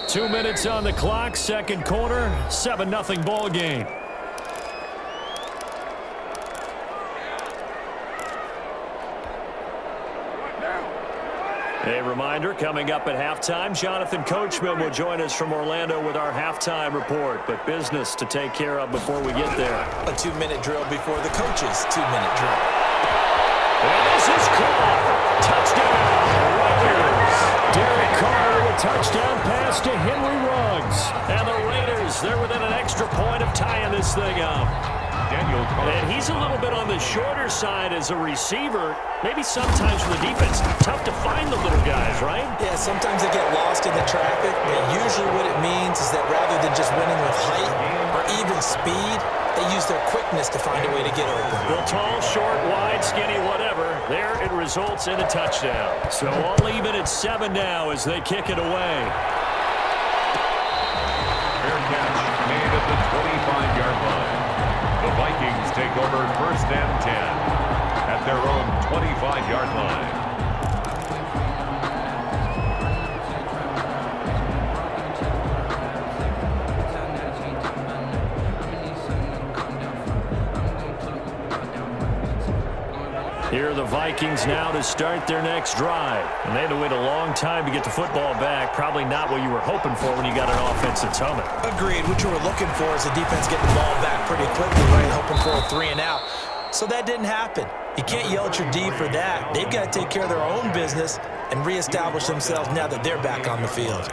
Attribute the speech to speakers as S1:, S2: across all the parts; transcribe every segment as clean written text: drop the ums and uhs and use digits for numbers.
S1: 2 minutes on the clock, second quarter, 7-0 ball game. A reminder, coming up at halftime, Jonathan Coachman will join us from Orlando with our halftime report, but business to take care of before we get there.
S2: A 2-minute drill before the coach's 2-minute drill.
S1: And this is caught. Touchdown, Raiders. Derek Carr with a touchdown pass to Henry Ruggs. And the Raiders, they're within an extra point of tying this thing up. And he's a little bit on the shorter side as a receiver. Maybe sometimes for the defense, tough to find the little guys, right?
S2: Yeah, sometimes they get lost in the traffic, but usually what it means is that rather than just winning with height or even speed, they use their quickness to find a way to get open.
S1: Well, tall, short, wide, skinny, whatever, there it results in a touchdown. So all even at 7 now as they kick it away.
S3: Fair catch made at the 25-yard line. The Vikings take over 1st and 10 at their own 25-yard line.
S1: Here are the Vikings now to start their next drive. And they had to wait a long time to get the football back. Probably not what you were hoping for when you got an offensive summit.
S2: Agreed. What you were looking for is the defense getting the ball back pretty quickly, right? Hoping for a 3 and out. So that didn't happen. You can't yell at your D for that. They've got to take care of their own business and reestablish themselves now that they're back on the field.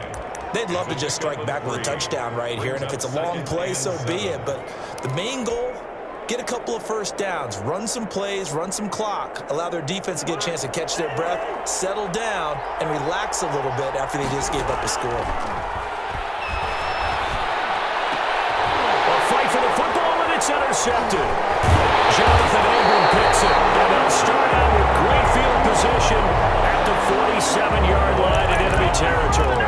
S2: They'd love to just strike back with a touchdown right here, and if it's a long play, so be it. But the main goal, get a couple of first downs, run some plays, run some clock, allow their defense to get a chance to catch their breath, settle down, and relax a little bit after they just gave up a score.
S1: A fight for the football, and it's intercepted. Jonathan Abram picks it, and they'll start out with great field position at the 47-yard line in enemy territory.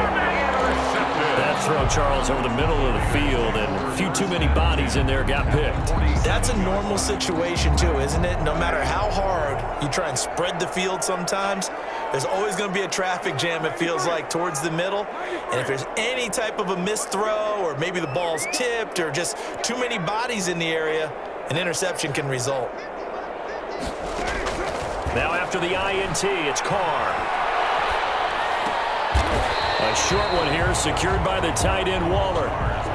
S1: That throw, Charles, over the middle of the field, and a few too many bodies in there got picked.
S2: That's a normal situation, too, isn't it? No matter how hard you try and spread the field sometimes, there's always going to be a traffic jam, it feels like, towards the middle. And if there's any type of a missed throw, or maybe the ball's tipped, or just too many bodies in the area, an interception can result.
S1: Now after the INT, it's Carr. A short one here, secured by the tight end Waller.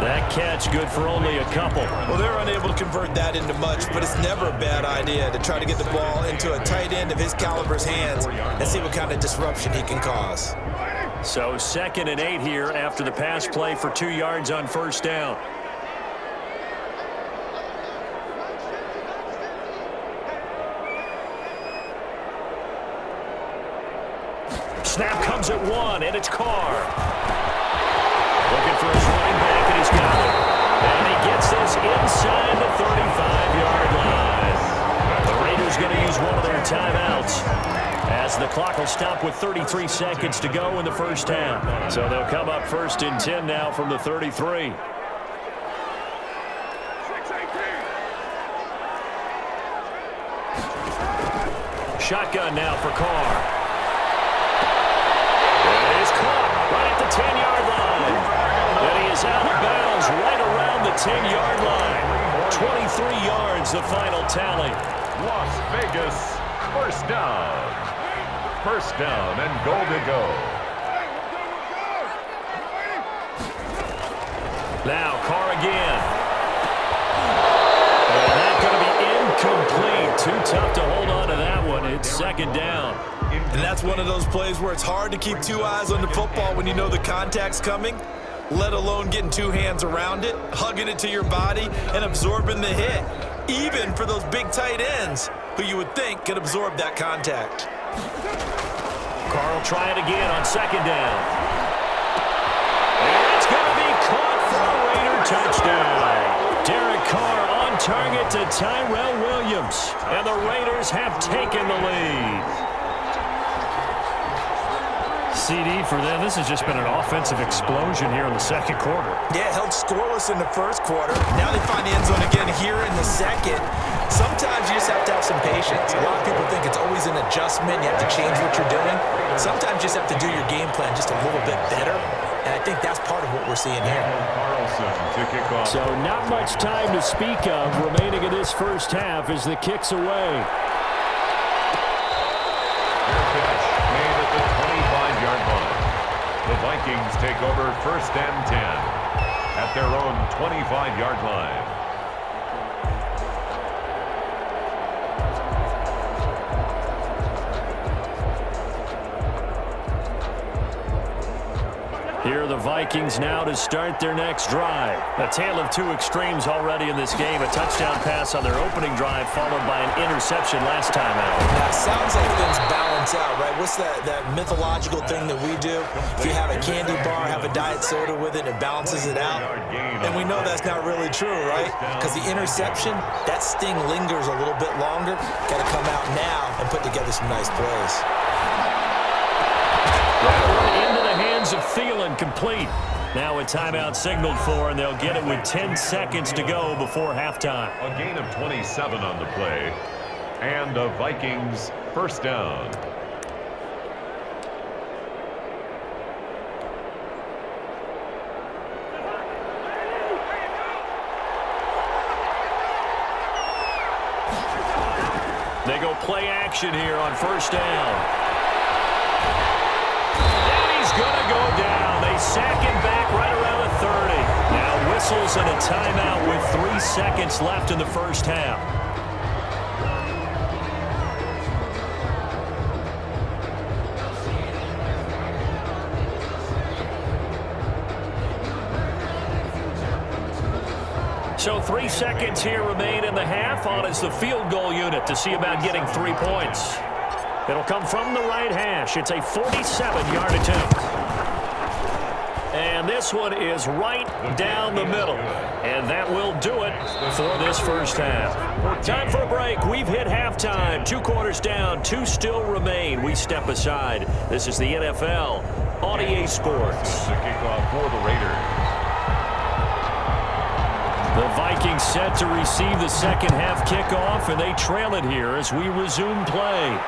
S1: That catch good for only a couple.
S2: Well, they're unable to convert that into much, but it's never a bad idea to try to get the ball into a tight end of his caliber's hands and see what kind of disruption he can cause.
S1: So 2nd and 8 here after the pass play for 2 yards on first down. Snap comes at 1, and it's Carr. Looking for his running back, and he's got it. And he gets this inside the 35-yard line. The Raiders going to use one of their timeouts, as the clock will stop with 33 seconds to go in the first half. So they'll come up 1st and 10 now from the 33. Shotgun now for Carr. Right at the 10-yard line. And he is out of bounds right around the 10-yard line. 23 yards, the final tally.
S3: Las Vegas, first down. First down and goal to go.
S1: Now Carr again. And that's going to be incomplete. Too tough to hold on to that one. It's 2nd down.
S2: And that's one of those plays where it's hard to keep 2 eyes on the football when you know the contact's coming, let alone getting 2 hands around it, hugging it to your body, and absorbing the hit, even for those big tight ends who you would think could absorb that contact.
S1: Carr will try it again on 2nd down. And it's going to be caught for a Raider touchdown. Derek Carr on target to Tyrell Williams, and the Raiders have taken the lead. CD for them. This has just been an offensive explosion here in the second quarter.
S2: Yeah, held scoreless in the first quarter. Now they find the end zone again here in the second. Sometimes you just have to have some patience. A lot of people think it's always an adjustment. You have to change what you're doing. Sometimes you just have to do your game plan just a little bit better. And I think that's part of what we're seeing here.
S3: To kick off.
S1: So not much time to speak of remaining in this first half as the kick's away.
S3: Catch made at the 25-yard line. The Vikings take over 1st and 10 at their own 25-yard line.
S1: Here are the Vikings now to start their next drive. A tale of two extremes already in this game. A touchdown pass on their opening drive followed by an interception last time out.
S2: Now, it sounds like things balance out, right? What's that mythological thing that we do? If you have a candy bar, have a diet soda with it, it balances it out. And we know that's not really true, right? Because the interception, that sting lingers a little bit longer. Got to come out now and put together some nice plays.
S1: Into the hands of Thielen, complete. Now a timeout signaled for, and they'll get it with 10 seconds to go before halftime.
S3: A gain of 27 on the play, and a Vikings first down.
S1: They go play action here on first down. Gonna go down. They sack him back right around the 30. Now whistles and a timeout with 3 seconds left in the first half. So 3 seconds here remain in the half. On is the field goal unit to see about getting 3 points. It'll come from the right hash. It's a 47-yard attempt. And this one is right down the middle. And that will do it for this first half. Time for a break. We've hit halftime. 2 quarters down. 2 still remain. We step aside. This is the NFL on EA Sports.
S3: The kickoff for the Raiders.
S1: The Vikings set to receive the second half kickoff, and they trail it here as we resume play.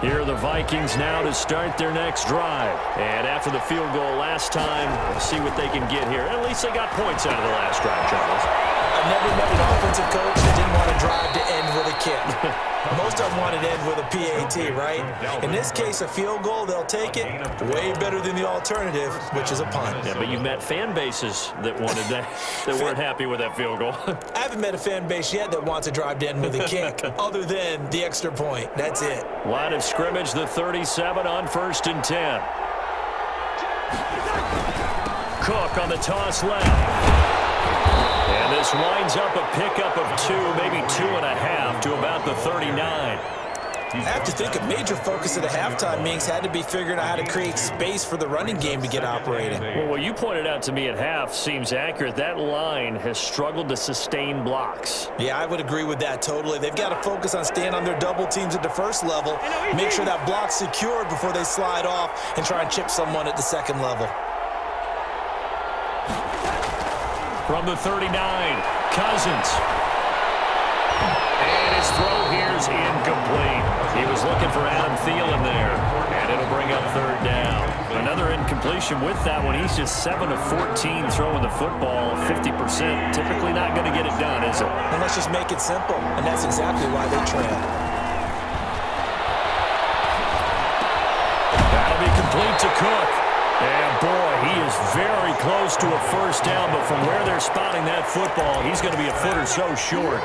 S1: Here are the Vikings now to start their next drive. And after the field goal last time, we'll see what they can get here. At least they got points out of the last drive, Charles.
S2: I've never met an offensive coach that didn't want to drive to end with a kick. Most of them want to end with a PAT, right? In this case, a field goal, they'll take it. Way better than the alternative, which is a punt.
S1: Yeah, but you've met fan bases that wanted that, that weren't happy with that field goal.
S2: I haven't met a fan base yet that wants to drive to end with a kick, other than the extra point. That's it.
S1: Line of scrimmage, the 37 on 1st and 10. Cook on the toss left. And this winds up a pickup of 2, maybe 2.5 to about the 39.
S2: I have to think a major focus of the halftime meetings had to be figuring out how to create space for the running game to get operating.
S1: Well, what you pointed out to me at half seems accurate. That line has struggled to sustain blocks.
S2: Yeah, I would agree with that totally. They've got to focus on staying on their double teams at the first level, make sure that block's secured before they slide off and try and chip someone at the second level.
S1: From the 39, Cousins. And his throw here's incomplete. He was looking for Adam Thielen there, and it'll bring up 3rd down. Another incompletion with that one. He's just 7 of 14 throwing the football, 50%. Typically not going to get it done, is it?
S2: And let's just make it simple, and that's exactly why they trail.
S1: That'll be complete to Cook. And boy, he is very close to a first down, but from where they're spotting that football, he's going to be a foot or so short.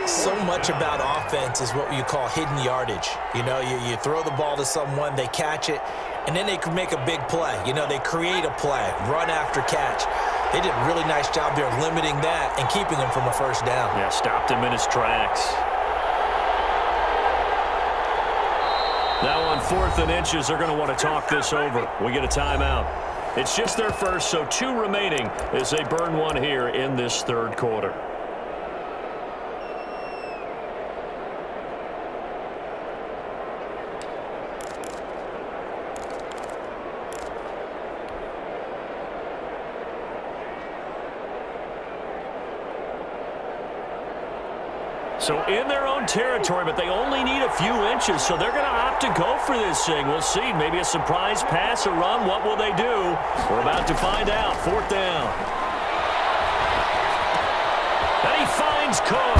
S2: So much about offense is what you call hidden yardage. You know, you throw the ball to someone, they catch it, and then they can make a big play. You know, they create a play, run after catch. They did a really nice job there of limiting that and keeping him from a first down.
S1: Yeah, stopped him in his tracks. Now on 4th and inches, they're going to want to talk this over. We get a timeout. It's just their first, so 2 remaining as they burn one here in this 3rd quarter. So in their own territory, but they only need a few inches, so they're going to opt to go for this thing. We'll see. Maybe a surprise pass, a run. What will they do? We're about to find out. 4th down. And he finds Cook.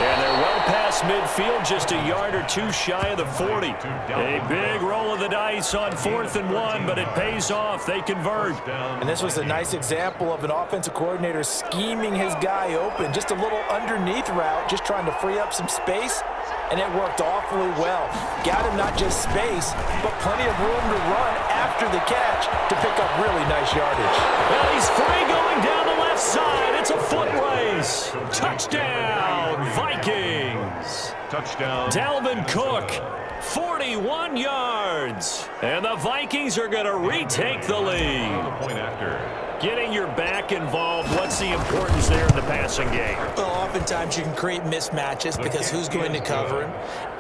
S1: And they're well past midfield, just a yard or two shy of the 40. A big roll of the dice on 4th and 1, but it pays off. They convert.
S2: And this was a nice example of an offensive coordinator scheming his guy open. Just a little underneath route, just trying to free up some space, and it worked awfully well. Got him not just space, but plenty of room to run after the catch to pick up really nice yardage.
S1: Well, he's free going down the left side. It's a foot race. Touchdown, Vikings.
S3: Touchdown.
S1: Dalvin Cook, 41 yards. And the Vikings are going to retake the lead.
S3: Point after.
S1: Getting your back involved, what's the importance there in the passing game?
S2: Well, oftentimes you can create mismatches because who's going to cover him,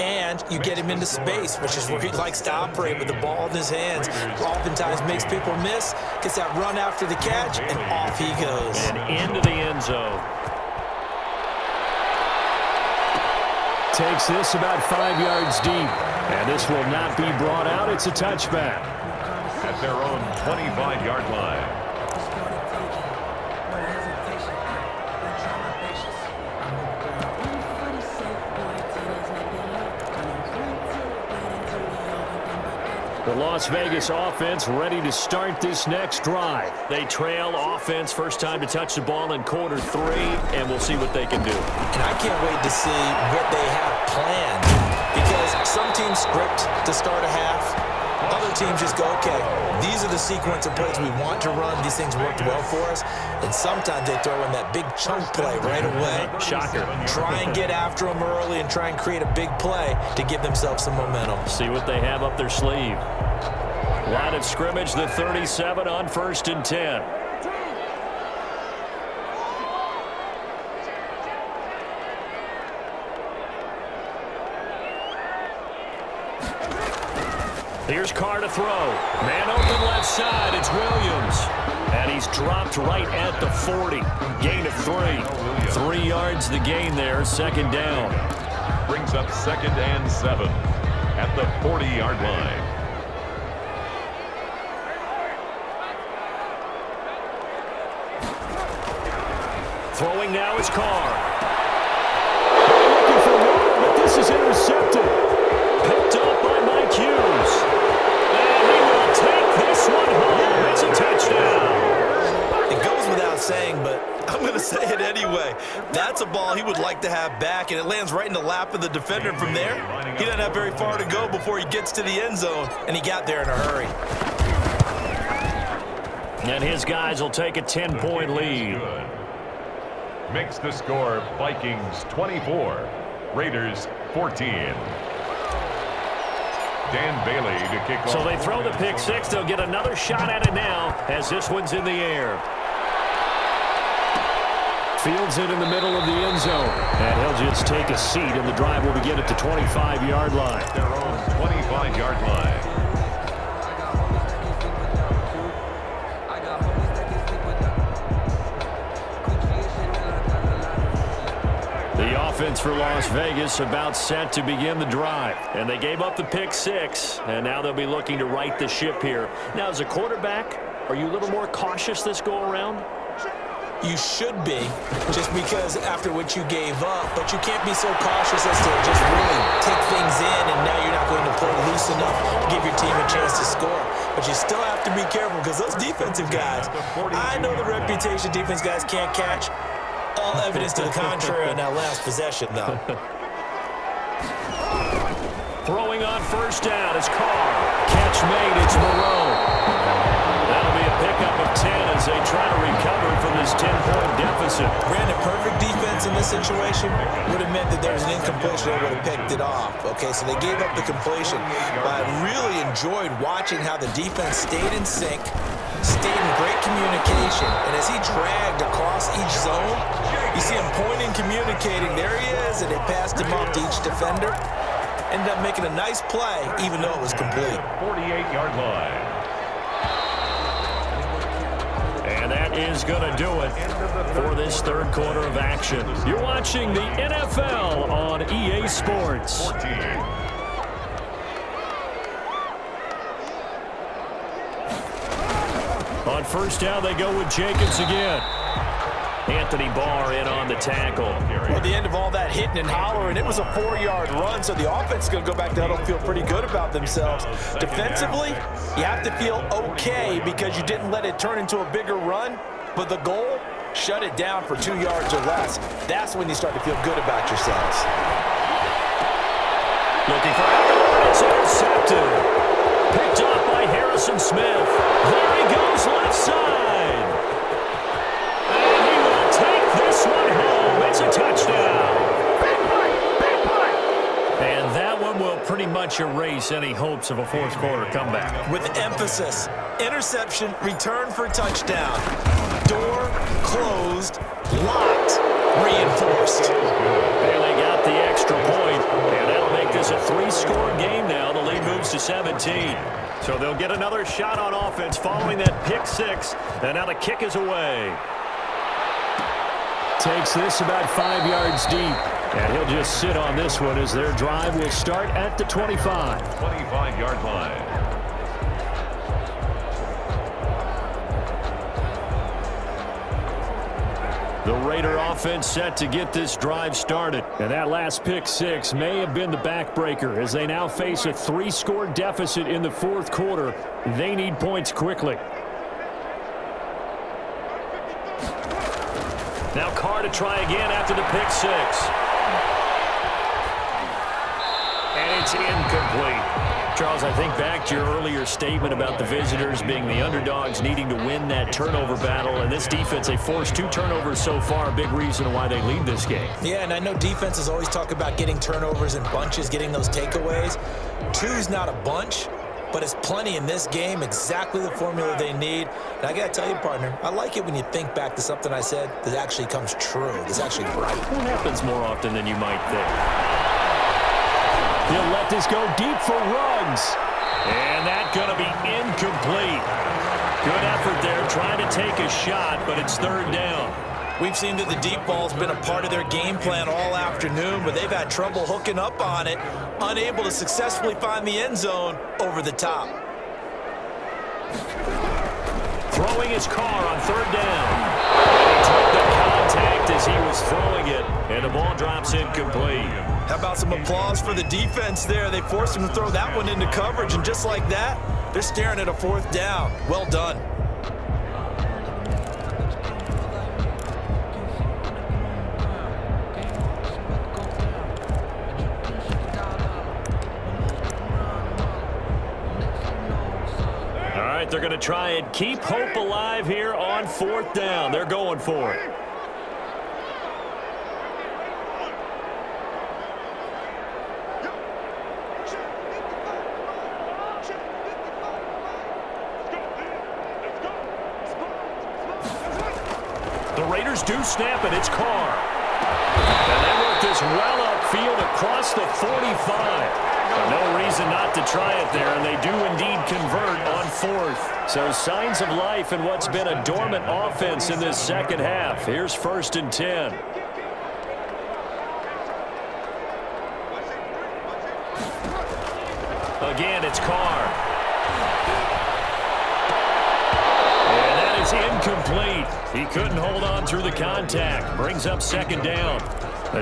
S2: and you get him into space, which is where he likes to operate with the ball in his hands. Oftentimes makes people miss, gets that run after the catch, and off he goes.
S1: And into the end zone. Takes this about 5 yards deep, and this will not be brought out. It's a touchback.
S3: At their own 25-yard line.
S1: The Las Vegas offense ready to start this next drive. They trail offense, first time to touch the ball in quarter 3, and we'll see what they can do.
S2: And I can't wait to see what they have planned, because some teams script to start a half. Other teams just go, okay, these are the sequence of plays we want to run. These things worked well for us. And sometimes they throw in that big chunk play right away.
S1: Shocker.
S2: Try and get after them early and try and create a big play to give themselves some momentum.
S1: See what they have up their sleeve. Line of scrimmage, the 37 on 1st and 10. Here's Carr to throw. Man open left side. It's Williams. And he's dropped right at the 40. Gain of 3. 3 yards the gain there. 2nd down.
S3: Brings up 2nd and 7 at the 40-yard line.
S1: Throwing now is Carr. Looking for more, but this is intercepted. Picked up by Mike Hughes. And he will take this one home. It's a touchdown.
S2: It goes without saying, but I'm going to say it anyway. That's a ball he would like to have back, and it lands right in the lap of the defender. From there, he doesn't have very far to go before he gets to the end zone, and he got there in a hurry.
S1: And his guys will take a 10-point lead.
S3: Makes the score Vikings 24, Raiders 14. Dan Bailey to kick off.
S1: So they throw the pick 6. They'll get another shot at it now as this one's in the air. Fields it in the middle of the end zone. And he'll just take a seat, and the drive will begin at the 25-yard line.
S3: Their own 25-yard line.
S1: Offense for Las Vegas about set to begin the drive. And they gave up the pick 6, and now they'll be looking to right the ship here. Now, as a quarterback, are you a little more cautious this go-around?
S2: You should be, just because after what you gave up, but you can't be so cautious as to just really take things in, and now you're not going to play loose enough to give your team a chance to score. But you still have to be careful, because those defensive guys, I know the reputation defense guys can't catch. All evidence to the contrary on that last possession, though.
S1: Throwing on 1st down is Carr. Catch made, it's Moreau. That'll be a pickup of 10 as they try to recover from this 10-point deficit.
S2: Granted, perfect defense in this situation would have meant that there was an incompletion that would have picked it off. Okay, so they gave up the completion. But I really enjoyed watching how the defense stayed in sync, stayed in great communication, and as he dragged across each zone, you see him pointing, communicating. There he is, and they passed him off to each defender. Ended up making a nice play, even though it was complete.
S3: 48-yard line.
S1: And that that is going to do it for this third quarter of action. You're watching the NFL on EA Sports.
S3: 14.
S1: On first down, they go with Jacobs again. Anthony Barr in on the tackle.
S2: Well, at the end of all that hitting and hollering, it was a 4-yard run, so the offense is going to go back to huddle and feel pretty good about themselves. Defensively, you have to feel okay because you didn't let it turn into a bigger run, but the goal, shut it down for 2 yards or less. That's when you start to feel good about yourselves.
S1: Looking for it's intercepted. Picked up by Harrison Smith. There he goes left side. And he will take this one home. It's a touchdown. And that one will pretty much erase any hopes of a fourth quarter comeback.
S2: With emphasis, interception, return for touchdown. Door closed, locked, reinforced.
S1: And they got the extra point, and that'll make this a 3-score game now. The lead moves to 17. So they'll get another shot on offense following that pick six, and now the kick is away. Takes this about 5 yards deep, and he'll just sit on this one as their drive will start at the 25.
S3: 25-yard line.
S1: The Raider offense set to get this drive started. And that last pick six may have been the backbreaker as they now face a 3-score deficit in the fourth quarter. They need points quickly. Now Carr to try again after the pick six. And it's incomplete. Charles, I think back to your earlier statement about the visitors being the underdogs needing to win that turnover battle. And this defense, they forced 2 turnovers so far, a big reason why they lead this game.
S2: Yeah, and I know defenses always talk about getting turnovers in bunches, getting those takeaways. 2's not a bunch, but it's plenty in this game, exactly the formula they need. And I got to tell you, partner, I like it when you think back to something I said that actually comes true, that's actually right.
S1: What happens more often than you might think? He'll let this go deep for Ruggs. And that's going to be incomplete. Good effort there trying to take a shot, but it's third down.
S2: We've seen that the deep ball's been a part of their game plan all afternoon, but they've had trouble hooking up on it, unable to successfully find the end zone over the top.
S1: Throwing his car on third down. He took the contact as he was throwing it, and the ball drops incomplete.
S2: How about some applause for the defense there? They forced him to throw that one into coverage, and just like that, they're staring at a fourth down. Well done.
S1: All right, they're going to try and keep hope alive here on fourth down. They're going for it. The Raiders do snap it. It's Carr. And they work this well upfield across the 45. No reason not to try it there, and they do indeed convert on fourth. So signs of life in what's been a dormant offense in this second half. Here's 1st and 10. Again, it's Carr. And that is incomplete. He couldn't hold on through the contact. Brings up 2nd down.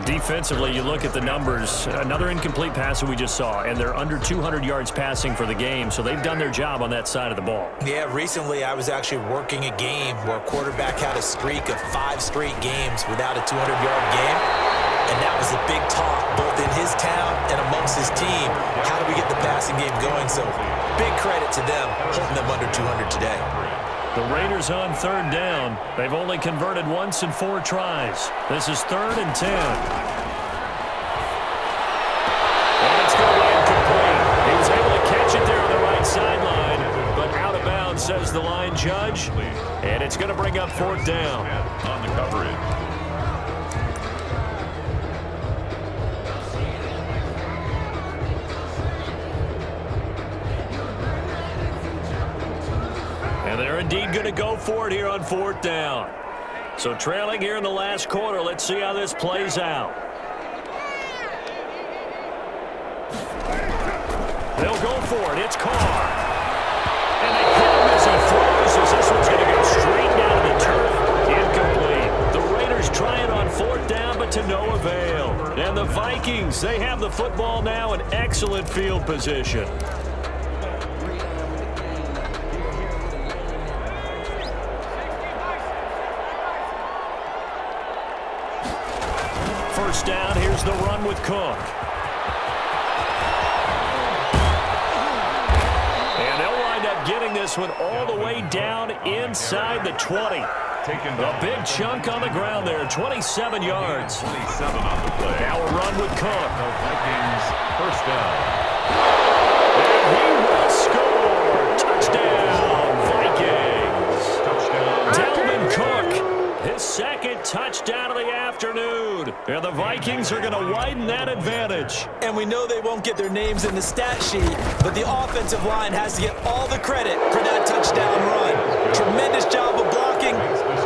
S1: Defensively, you look at the numbers. Another incomplete pass that we just saw, and they're under 200 yards passing for the game, so they've done their job on that side of the ball.
S2: Yeah, recently I was actually working a game where a quarterback had a streak of 5 straight games without a 200-yard game, and that was a big talk both in his town and amongst his team. How do we get the passing game going? So big credit to them holding them under 200 today.
S1: The Raiders on 3rd down. They've only converted once in 4 tries. This is 3rd and 10. And it's going to be incomplete. He was able to catch it there on the right sideline, but out of bounds, says the line judge. And it's going to bring up 4th down.
S3: On the coverage.
S1: And they're indeed going to to go for it here on 4th down. So trailing here in the last quarter. Let's see how this plays out. They'll go for it. It's Carr. And they hit him as he throws, as this one's going to go straight down to the turf. Incomplete. The Raiders try it on 4th down, but to no avail. And the Vikings, they have the football now in excellent field position. First down, here's the run with Cook. And they'll wind up getting this one all the way down inside the 20. A big chunk on the ground there, 27 yards.
S3: 27 on the play.
S1: Now a run with Cook.
S3: The Vikings, first down.
S1: And he will score. Touchdown, Vikings.
S3: Touchdown.
S1: Dalvin Cook, his second touchdown of the afternoon. And the Vikings are going to widen that advantage.
S2: And we know they won't get their names in the stat sheet, but the offensive line has to get all the credit for that touchdown run. Tremendous job of blocking,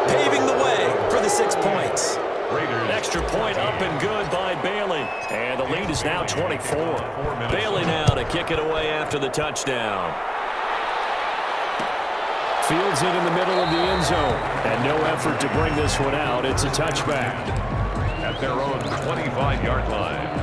S2: paving the way for the 6 points.
S3: Raiders.
S1: Extra point up and good by Bailey. And the lead is now 24. Bailey now to kick it away after the touchdown. Fields it in the middle of the end zone. And no effort to bring this one out. It's a touchback.
S3: At their own 25-yard line.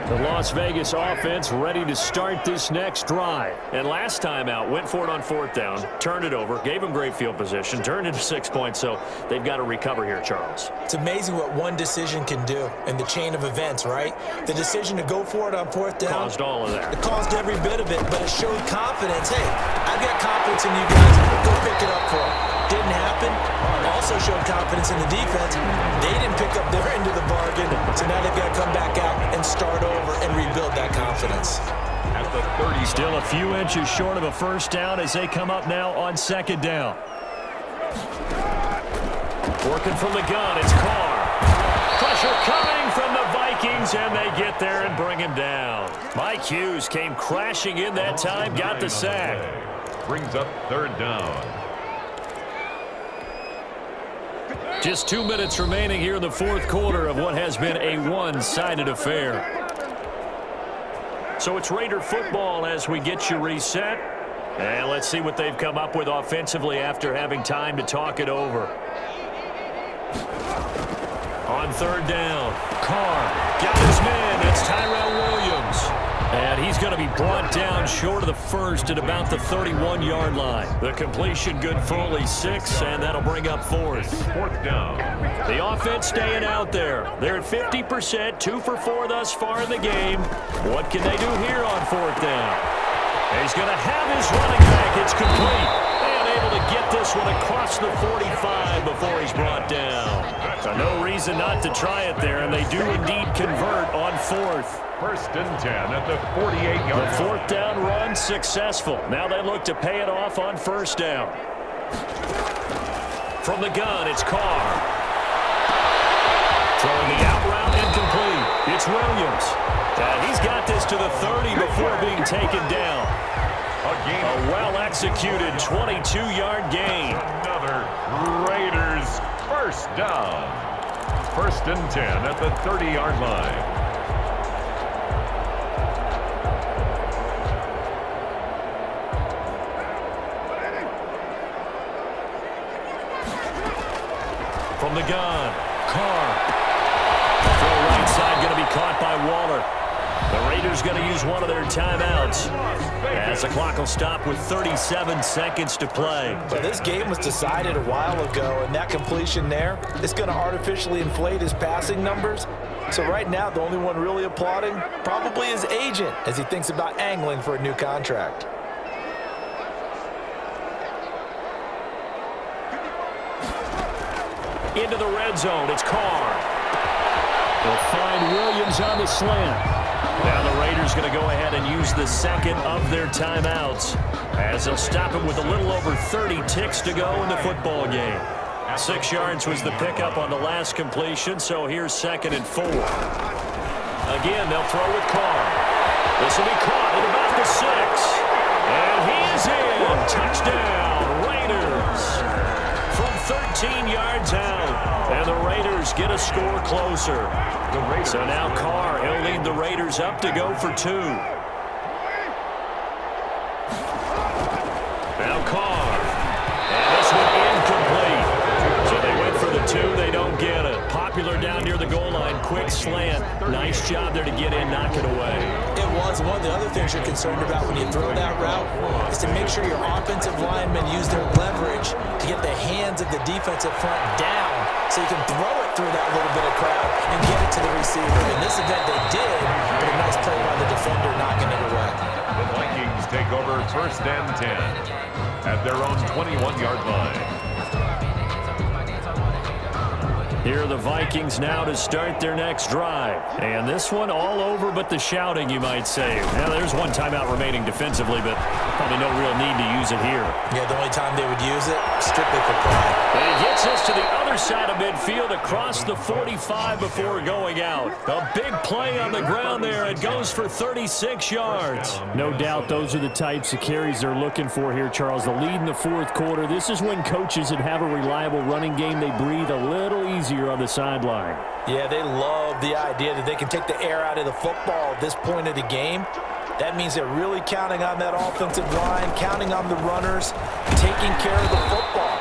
S1: The Las Vegas offense ready to start this next drive. And last time out, went for it on 4th down, turned it over, gave them great field position, turned it to 6 points, so they've got to recover here, Charles.
S2: It's amazing what one decision can do in the chain of events, right? The decision to go for it on 4th down.
S1: Caused all of that.
S2: It caused every bit of it, but it showed confidence. Hey, I've got confidence in you guys. Go pick it up for them. Didn't happen. Also showed confidence in the defense. They didn't pick up their end of the bargain, so now they've got to come back out and start over and rebuild that confidence.
S3: At the 30.
S1: Still a few inches short of a first down as they come up now on 2nd down. Working from the gun, it's Carr. Pressure coming from the Vikings, and they get there and bring him down. Mike Hughes came crashing in that time, got the sack.
S3: Brings up 3rd down.
S1: Just 2 minutes remaining here in the 4th quarter of what has been a one-sided affair. So it's Raider football as we get you reset. And let's see what they've come up with offensively after having time to talk it over. On 3rd down, Carr got his man. That's Tyrell Williams. And he's going to be brought down short of the first at about the 31-yard line. The completion good for only 6, and that'll bring up 4th.
S3: 4th down.
S1: The offense staying out there. They're at 50%, 2 for 4 thus far in the game. What can they do here on 4th down? He's going to have his running back. It's complete. And able to get this one across the 45 before he's brought down. So no reason not to try it there, and they do indeed convert on 4th.
S3: 1st and 10 at the 48-yard line.
S1: The 4th down run successful. Now they look to pay it off on 1st down. From the gun, it's Carr. Throwing the out route incomplete. It's Williams. And he's got this to the 30 before being taken down. A well-executed 22-yard gain.
S3: Another Raiders first down. 1st and 10 at the 30-yard line.
S1: From the gun, Carr. Throw right side going to be caught by Waller. The Raiders going to use one of their timeouts as the clock will stop with 37 seconds to play.
S2: But this game was decided a while ago, and that completion there is going to artificially inflate his passing numbers. So right now, the only one really applauding probably his agent as he thinks about angling for a new contract.
S1: Into the red zone, it's Carr. They'll find Williams on the slant. Now the Raiders going to go ahead and use the second of their timeouts as they'll stop him with a little over 30 ticks to go in the football game. 6 yards was the pickup on the last completion, so here's 2nd and 4. Again, they'll throw with Carr. This will be caught at about the 6. And he is in. Touchdown, Raiders. From 13 yards out. And the Raiders get a score closer. So now Carr, he'll lead the Raiders up to go for 2. Now Carr. And this one incomplete. So they went for the 2. They don't get it. Popular down near the goal line. Quick slant. Nice job there to get in, knock it away.
S2: It was. One of the other things you're concerned about when you throw that route is to make sure your offensive linemen use their leverage to get the hands of the defensive front down so you can throw it through that little bit of crowd and get it to the receiver. In this event, they did, but a nice play by the defender knocking it away.
S3: The Vikings take over 1st and 10 at their own 21-yard line.
S1: Here are the Vikings now to start their next drive. And this one all over but the shouting, you might say. Now, there's one timeout remaining defensively, but probably no real need to use it here.
S2: Yeah, the only time they would use it, strictly for pride.
S1: And he gets us to the other side of midfield across the 45 before going out. A big play on the ground there. It goes for 36 yards.
S4: No doubt those are the types of carries they're looking for here, Charles. The lead in the 4th quarter. This is when coaches that have a reliable running game, they breathe a little easier on the sideline.
S2: Yeah, they love the idea that they can take the air out of the football at this point of the game. That means they're really counting on that offensive line, counting on the runners, taking care of the football.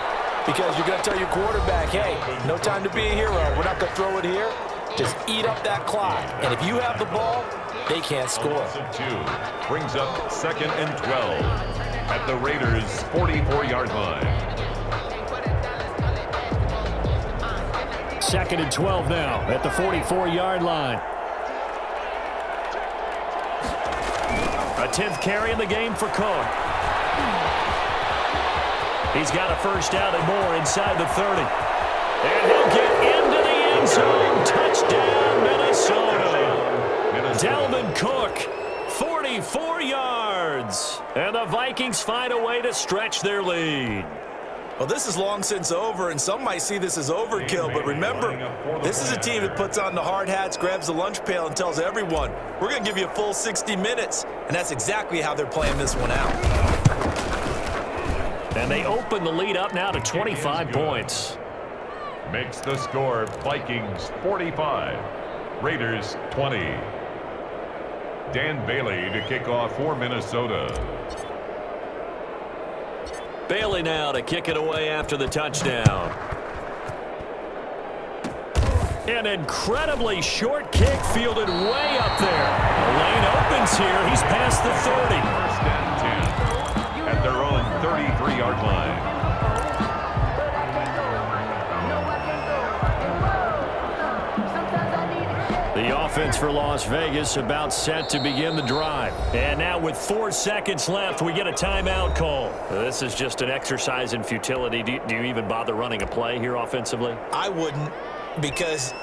S2: Because you're going to tell your quarterback, hey, no time to be a hero. We're not going to throw it here. Just eat up that clock. And if you have the ball, they can't score.
S3: 2 brings up 2nd and 12 at the Raiders' 44-yard line.
S4: 2nd and 12 now at the 44-yard line.
S1: A 10th carry in the game for Cook. He's got a first down and more inside the 30. And he'll get into the end zone. Touchdown, Minnesota. Dalvin Cook, 44 yards. And the Vikings find a way to stretch their lead.
S2: Well, this is long since over, and some might see this as overkill, but remember, this is a team that puts on the hard hats, grabs the lunch pail, and tells everyone, we're going to give you a full 60 minutes, and that's exactly how they're playing this one out.
S1: And they open the lead up now to 25 points.
S3: Makes the score Vikings 45, Raiders 20. Dan Bailey to kick off for Minnesota.
S1: Bailey now to kick it away after the touchdown. An incredibly short kick fielded way up there. The lane opens here. He's past the 30.
S3: 1st and 10 at their own 33-yard line.
S1: The offense for Las Vegas about set to begin the drive. And now with 4 seconds left, we get a timeout call. This is just an exercise in futility. Do you even bother running a play here offensively?
S2: I wouldn't, because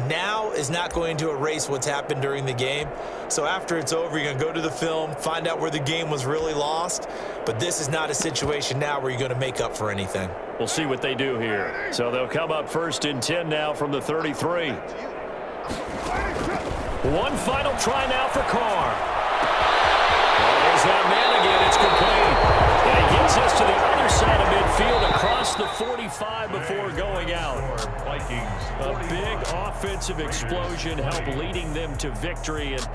S2: now is not going to erase what's happened during the game. So after it's over, you're going to go to the film, find out where the game was really lost. But this is not a situation now where you're going to make up for anything.
S1: We'll see what they do here. So they'll come up 1st and 10 now from the 33. One final try now for Carr. There's that man again. It's complete. And he gets us to the other side of midfield across the 45 before going out.
S3: Vikings.
S1: A big offensive explosion helped leading them to victory. And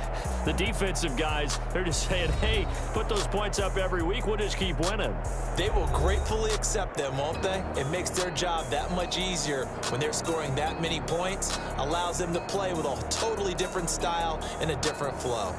S1: the defensive guys, they're just saying, hey, put those points up every week. We'll just keep winning.
S2: They will gratefully accept them, won't they? It makes their job that much easier when they're scoring that many points. Allows them to play with a totally different style and a different flow.